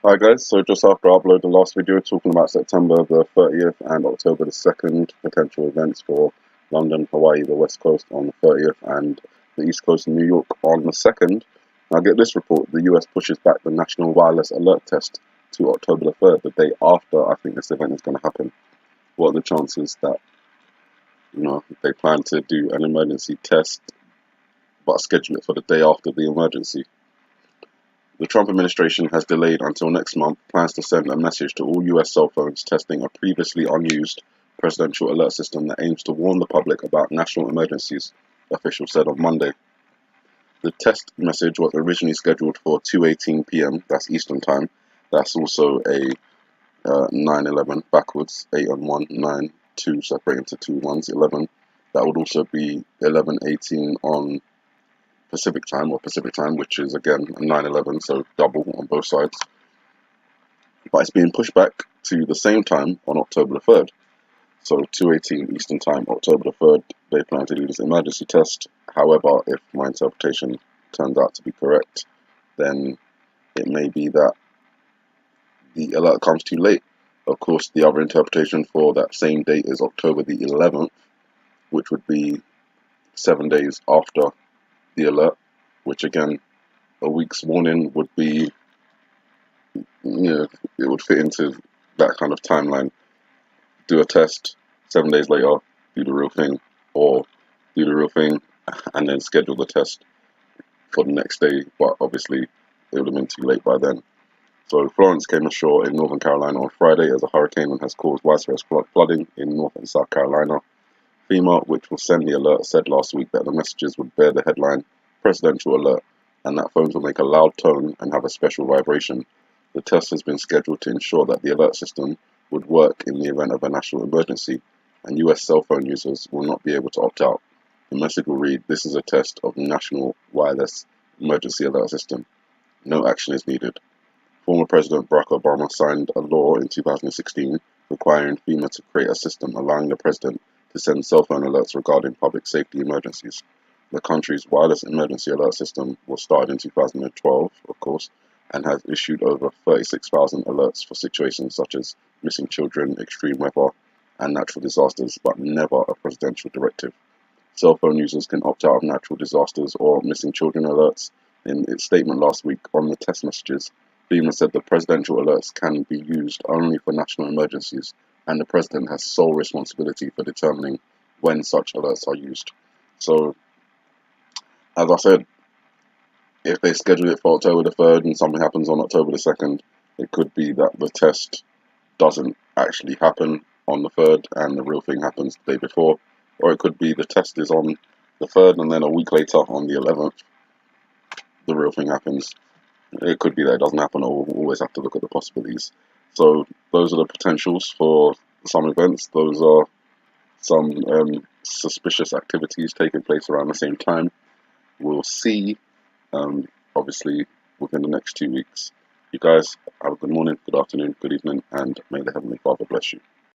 Hi guys, so just after I uploaded the last video talking about September the 30th and October the 2nd potential events for London, Hawaii, the West Coast on the 30th and the East Coast in New York on the 2nd. Now get this report, the US pushes back the National Wireless Alert Test to October the 3rd, the day after I think this event is going to happen. What are the chances that, they plan to do an emergency test but schedule it for the day after the emergency? The Trump administration has delayed until next month plans to send a message to all US cell phones testing a previously unused presidential alert system that aims to warn the public about national emergencies, officials said on Monday. The test message was originally scheduled for 2:18 p.m., that's Eastern Time. That's also a 9/11 backwards, 8 and 1, 9, 2 separated into two ones, 11. That would also be 11:18 on Pacific time, which is again 9/11, so double on both sides. But it's being pushed back to the same time on October the 3rd. So 2:18 Eastern Time, October the 3rd, they plan to do this emergency test. However, if my interpretation turns out to be correct, then it may be that the alert comes too late. Of course, the other interpretation for that same date is October the 11th, which would be 7 days after the alert, which again, a week's warning would be, it would fit into that kind of timeline. Do a test, 7 days later, do the real thing, or do the real thing and then schedule the test for the next day, but obviously it would have been too late by then. So Florence came ashore in Northern Carolina on Friday as a hurricane and has caused widespread flooding in North and South Carolina. FEMA, which will send the alert, said last week that the messages would bear the headline Presidential Alert and that phones will make a loud tone and have a special vibration. The test has been scheduled to ensure that the alert system would work in the event of a national emergency, and US cell phone users will not be able to opt out. The message will read, "This is a test of the National Wireless Emergency Alert System. No action is needed." Former President Barack Obama signed a law in 2016 requiring FEMA to create a system allowing the president to send cell phone alerts regarding public safety emergencies. The country's wireless emergency alert system was started in 2012, of course, and has issued over 36,000 alerts for situations such as missing children, extreme weather, and natural disasters, but never a presidential directive. Cell phone users can opt out of natural disasters or missing children alerts. In its statement last week on the test messages, FEMA said the presidential alerts can be used only for national emergencies, and the president has sole responsibility for determining when such alerts are used. So, as I said, if they schedule it for October the 3rd and something happens on October the 2nd, it could be that the test doesn't actually happen on the 3rd and the real thing happens the day before. Or it could be the test is on the 3rd and then a week later on the 11th, the real thing happens. It could be that it doesn't happen, or we'll always have to look at the possibilities. So those are the potentials for some events. Those are some suspicious activities taking place around the same time. We'll see, obviously, within the next 2 weeks. You guys have a good morning, good afternoon, good evening, and may the Heavenly Father bless you.